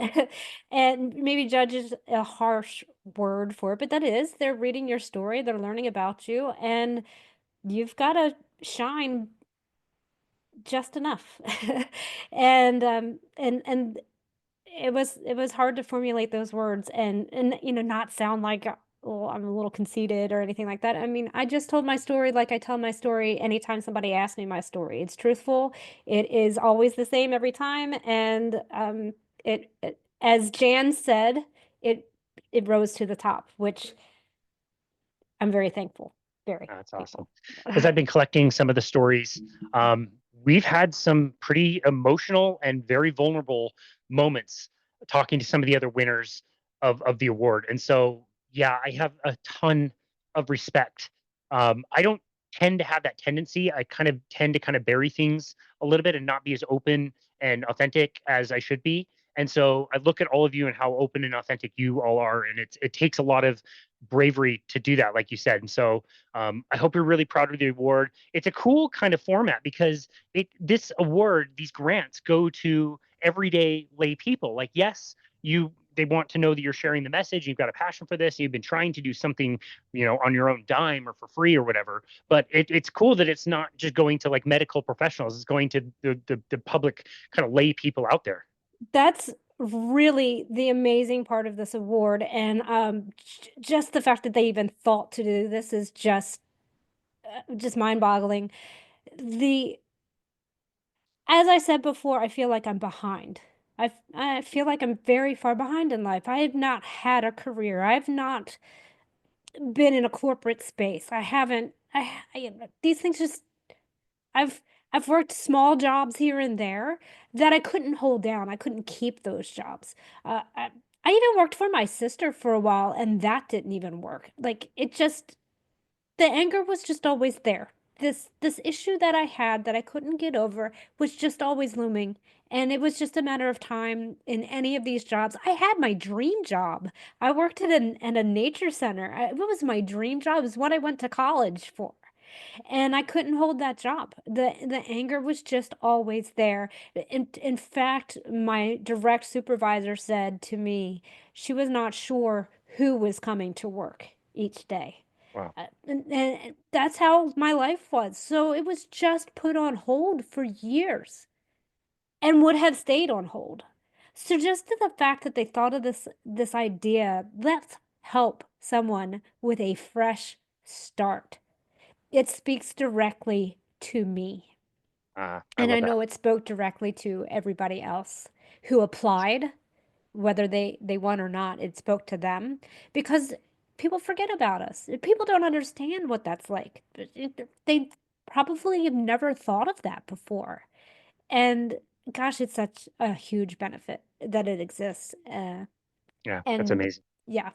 And maybe judge is a harsh word for it, but that is, they're reading your story, they're learning about you, and you've got to shine just enough. And it was hard to formulate those words and not sound like, oh, I'm a little conceited or anything like that. I mean, I just told my story like I tell my story anytime somebody asks me my story. It's truthful. It is always the same every time, and as Jan said, it it rose to the top, which I'm very thankful. Very That's awesome. thankful. As I've been collecting some of the stories, we've had some pretty emotional and very vulnerable moments talking to some of the other winners of the award. And so, yeah, I have a ton of respect. I don't tend to have that tendency. I kind of tend to kind of bury things a little bit and not be as open and authentic as I should be. And so I look at all of you and how open and authentic you all are, and it takes a lot of bravery to do that, like you said. And so I hope you're really proud of the award. It's a cool kind of format because this award, these grants go to everyday lay people. Like, yes, they want to know that you're sharing the message. You've got a passion for this. And you've been trying to do something, on your own dime or for free or whatever. But it's cool that it's not just going to like medical professionals. It's going to the public kind of lay people out there. That's really the amazing part of this award. And just the fact that they even thought to do this is just mind-boggling. The As I said before, I feel like I'm behind. I feel like I'm very far behind in life. I have not had a career. I've not been in a corporate space. I haven't. These things just. I've I've worked small jobs here and there that I couldn't hold down. I couldn't keep those jobs. I even worked for my sister for a while, and that didn't even work. Like it just the anger was just always there. This issue that I had that I couldn't get over was just always looming, and it was just a matter of time in any of these jobs. I had my dream job. I worked at a nature center. It was my dream job. It was what I went to college for. And I couldn't hold that job. The anger was just always there. In fact, my direct supervisor said to me she was not sure who was coming to work each day. Wow. And that's how my life was. So it was just put on hold for years and would have stayed on hold. So just to the fact that they thought of this idea, let's help someone with a fresh start. It speaks directly to me. I And love I that. know it spoke directly to everybody else who applied, whether they won or not. It spoke to them because people forget about us. People don't understand what that's like. They probably have never thought of that before. And gosh, it's such a huge benefit that it exists. Yeah, that's And amazing. yeah,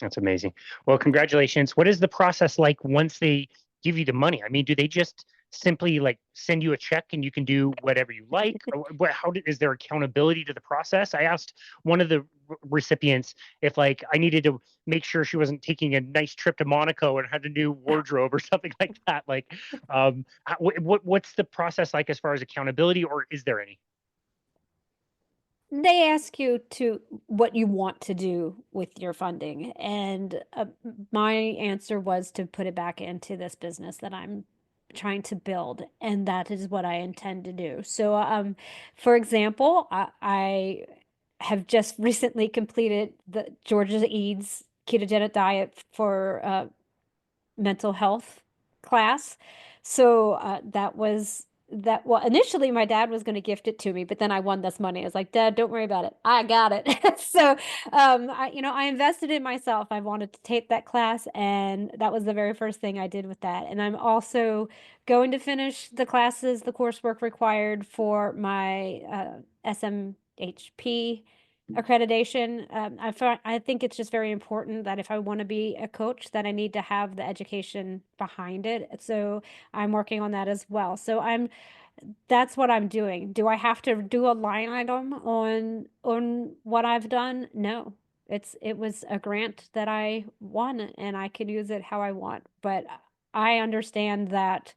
That's amazing. Well, congratulations. What is the process like once they give you the money? I mean, do they just simply like send you a check and you can do whatever you like? Or is there accountability to the process? I asked one of the recipients if like I needed to make sure she wasn't taking a nice trip to Monaco and had a new wardrobe or something like that. Like, what's the process like as far as accountability, or is there any? they ask you to what you want to do with your funding, and my answer was to put it back into this business that I'm trying to build, and that is what I intend to do. So, for example, I have just recently completed the Georgia Eads ketogenic diet for mental health class. So well, initially my dad was going to gift it to me, but then I won this money. I was like, Dad, don't worry about it. I got it. So I invested in myself. I wanted to take that class, and that was the very first thing I did with that. And I'm also going to finish the classes, the coursework required for my SMHP accreditation. I think it's just very important that if I want to be a coach, that I need to have the education behind it. So I'm working on that as well. So that's what I'm doing. Do I have to do a line item on what I've done? No. It was a grant that I won, and I can use it how I want. But I understand that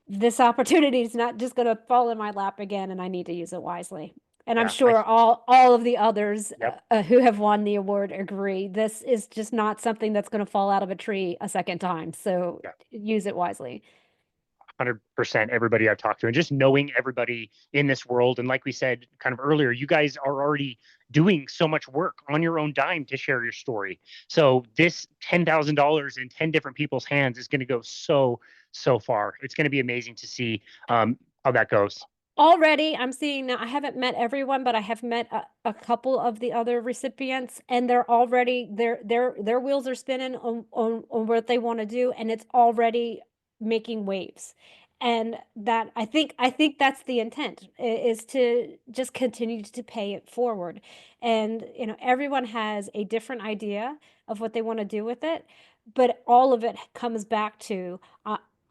this opportunity is not just going to fall in my lap again, and I need to use it wisely. And I'm Yeah, I sure all of the others yep. who have won the award agree. This is just not something that's going to fall out of a tree a second time. So Yeah. use it wisely. 100% everybody I've talked to, and just knowing everybody in this world. And like we said kind of earlier, you guys are already doing so much work on your own dime to share your story. So this $10,000 in 10 different people's hands is going to go so far. It's going to be amazing to see how that goes. Already, I'm seeing now, I haven't met everyone, but I have met a couple of the other recipients, and they're already their wheels are spinning on what they want to do, and it's already making waves. And that I think that's the intent is to just continue to pay it forward. And everyone has a different idea of what they want to do with it, but all of it comes back to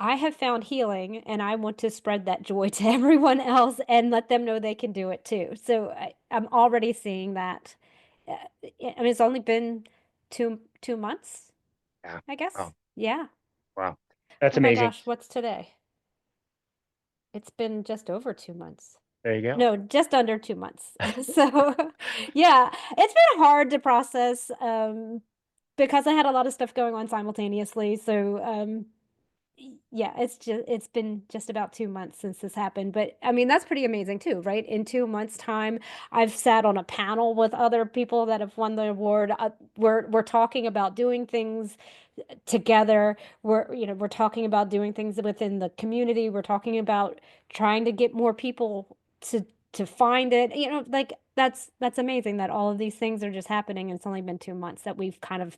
I have found healing, and I want to spread that joy to everyone else and let them know they can do it too. So I'm already seeing that. I mean, it's only been two months, Yeah. I guess. Oh, Yeah. wow. That's Oh my amazing. gosh, what's today? It's been just over 2 months. There you go. No, just under 2 months. So yeah, it's been hard to process because I had a lot of stuff going on simultaneously. So Yeah, it's been just about 2 months since this happened, but I mean, that's pretty amazing too, right? In 2 months' time, I've sat on a panel with other people that have won the award. We're talking about doing things together. We're talking about doing things within the community. We're talking about trying to get more people to find it. Like that's amazing that all of these things are just happening, and it's only been 2 months that we've kind of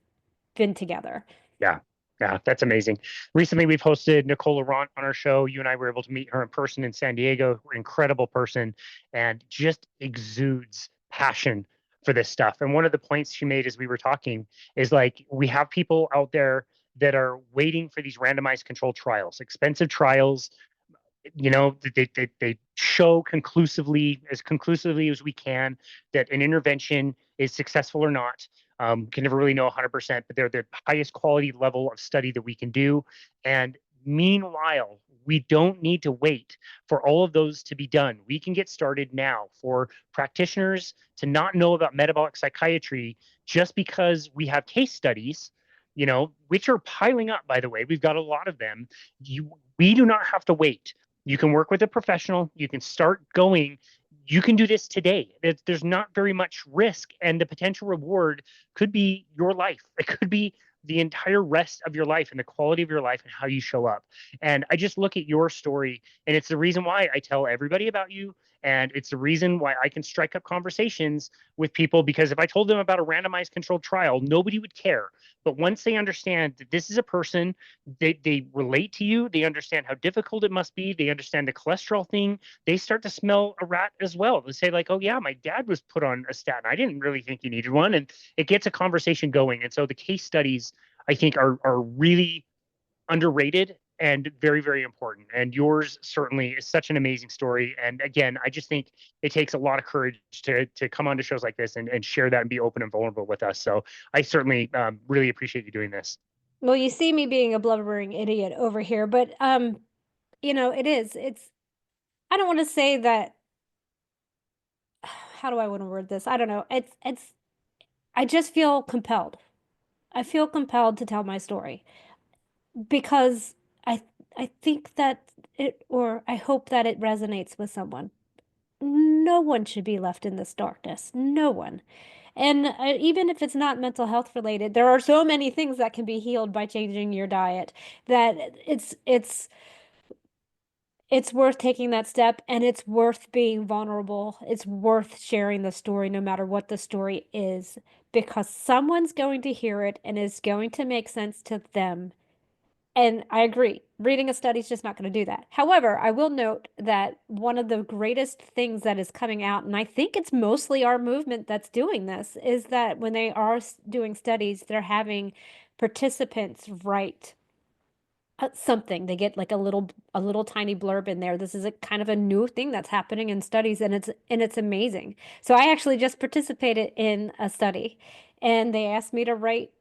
been together. Yeah. Yeah, that's amazing. Recently, we've hosted Nicole Laurent on our show. You and I were able to meet her in person in San Diego. Incredible person and just exudes passion for this stuff. And one of the points she made as we were talking is like, we have people out there that are waiting for these randomized controlled trials, expensive trials, they show conclusively as we can that an intervention is successful or not. Can never really know 100%, but they're the highest quality level of study that we can do. And meanwhile, we don't need to wait for all of those to be done. We can get started now. For practitioners to not know about metabolic psychiatry just because we have case studies, which are piling up, by the way, we've got a lot of them. We do not have to wait. You can work with a professional. You can start going. You can do this today. There's not very much risk, and the potential reward could be your life. It could be the entire rest of your life and the quality of your life and how you show up. And I just look at your story, and it's the reason why I tell everybody about you. And it's the reason why I can strike up conversations with people, because if I told them about a randomized controlled trial, nobody would care. But once they understand that this is a person, they relate to you, they understand how difficult it must be, they understand the cholesterol thing, they start to smell a rat as well. They say like, oh yeah, my dad was put on a statin. I didn't really think he needed one. And it gets a conversation going. And so the case studies, I think, are really underrated and very, very important. And yours certainly is such an amazing story. And again, I just think it takes a lot of courage to come onto shows like this and share that and be open and vulnerable with us. So I certainly really appreciate you doing this. Well, you see me being a blubbering idiot over here, but it is. I don't want to say that. How do I want to word this? I don't know. I just feel compelled. I feel compelled to tell my story because I I think that or I hope that it resonates with someone. No one should be left in this darkness. No one. And even if it's not mental health related, there are so many things that can be healed by changing your diet that it's worth taking that step, and it's worth being vulnerable. It's worth sharing the story no matter what the story is, because someone's going to hear it and it's going to make sense to them. And I agree, reading a study is just not going to do that. However, I will note that one of the greatest things that is coming out, and I think it's mostly our movement that's doing this, is that when they are doing studies, they're having participants write something. They get like a little tiny blurb in there. This is a kind of a new thing that's happening in studies, and it's amazing. So I actually just participated in a study, and they asked me to write,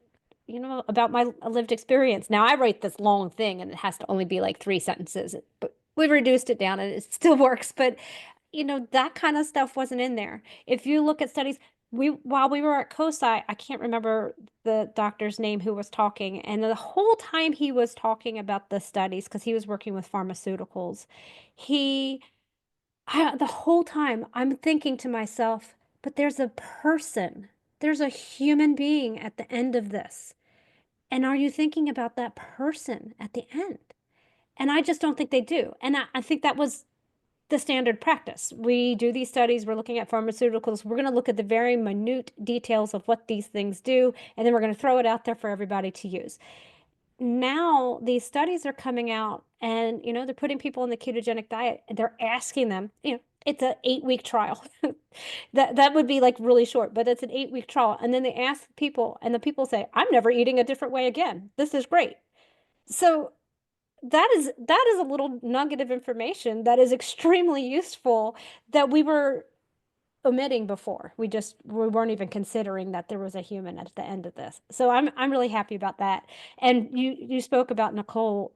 about my lived experience. Now I write this long thing, and it has to only be like 3 sentences, but we reduced it down, and it still works. But that kind of stuff wasn't in there. If you look at studies, while we were at COSI, I can't remember the doctor's name who was talking, and the whole time he was talking about the studies, because he was working with pharmaceuticals, the whole time I'm thinking to myself, but there's a person, there's a human being at the end of this. And are you thinking about that person at the end? And I just don't think they do. And I think that was the standard practice. We do these studies, we're looking at pharmaceuticals, we're going to look at the very minute details of what these things do, and then we're going to throw it out there for everybody to use. Now, these studies are coming out, and they're putting people on the ketogenic diet, and they're asking them, it's an 8-week trial. That would be like really short, but it's an 8-week trial. And then they ask people, and the people say, I'm never eating a different way again. This is great. So that is a little nugget of information that is extremely useful that we were omitting before. We weren't even considering that there was a human at the end of this. So I'm really happy about that. And you spoke about Nicole.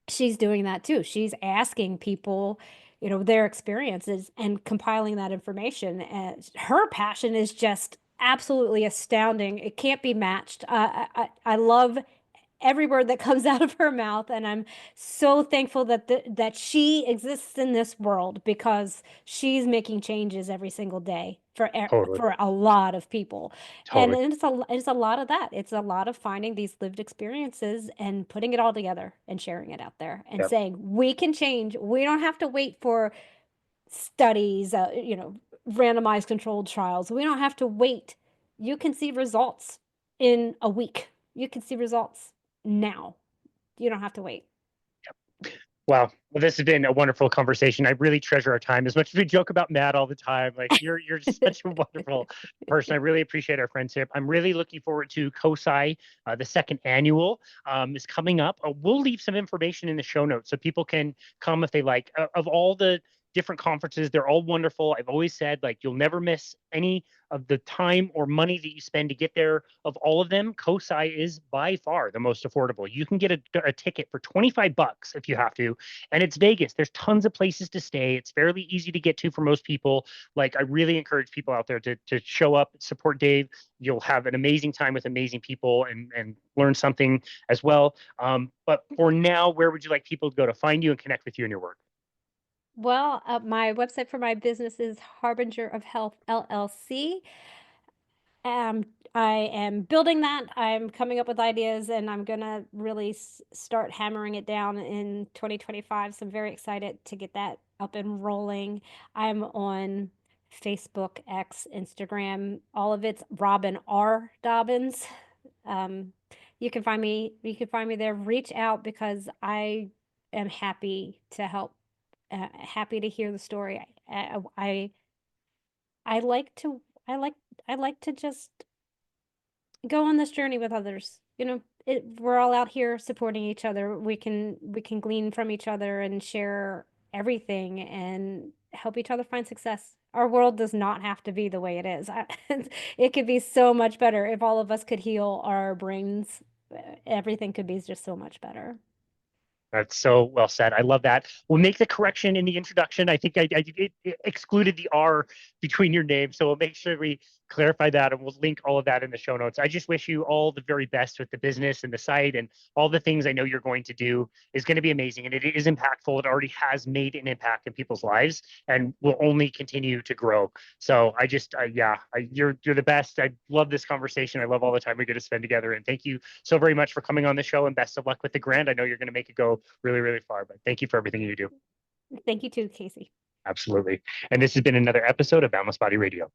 She's doing that too. She's asking people, their experiences and compiling that information. And her passion is just absolutely astounding. It can't be matched. I love every word that comes out of her mouth. And I'm so thankful that that she exists in this world, because she's making changes every single day Totally. for a lot of people. And Totally. it's a lot of that. It's a lot of finding these lived experiences and putting it all together and sharing it out there and Yep. saying, we can change. We don't have to wait for studies, randomized controlled trials. We don't have to wait. You can see results in a week. You can see results now. You don't have to wait. Wow. Well, this has been a wonderful conversation. I really treasure our time. As much as we joke about Matt all the time, like you're just such a wonderful person. I really appreciate our friendship. I'm really looking forward to COSI. The second annual is coming up. We'll leave some information in the show notes so people can come if they like. Of all the different conferences, they're all wonderful. I've always said, like, you'll never miss any of the time or money that you spend to get there. Of all of them, COSI is by far the most affordable. You can get a ticket for 25 bucks if you have to, and it's Vegas. There's tons of places to stay. It's fairly easy to get to for most people. Like, I really encourage people out there to show up, support Dave. You'll have an amazing time with amazing people and learn something as well. But for now, where would you like people to go to find you and connect with you and your work? Well, my website for my business is Harbinger of Health LLC. Um, I am building that. I'm coming up with ideas, and I'm gonna really start hammering it down in 2025. So I'm very excited to get that up and rolling. I'm on Facebook, X, Instagram. All of it's Robyn R. Dobbins. Um, you can find me. You can find me there. Reach out, because I am happy to help. Happy to hear the story. I like to. I like. I like to just go on this journey with others. We're all out here supporting each other. We can glean from each other and share everything and help each other find success. Our world does not have to be the way it is. It could be so much better if all of us could heal our brains. Everything could be just so much better. That's so well said. I love that. We'll make the correction in the introduction. I think it excluded the R between your names, so we'll make sure we clarify that, and we'll link all of that in the show notes. I just wish you all the very best with the business and the site and all the things I know you're going to do is going to be amazing, and it is impactful. It already has made an impact in people's lives and will only continue to grow. So you're the best. I love this conversation. I love all the time we get to spend together, and thank you so very much for coming on the show, and best of luck with the grant. I know you're going to make it go really, really far, but thank you for everything you do. Thank you too, Casey. Absolutely. And this has been another episode of Boundless Body Radio.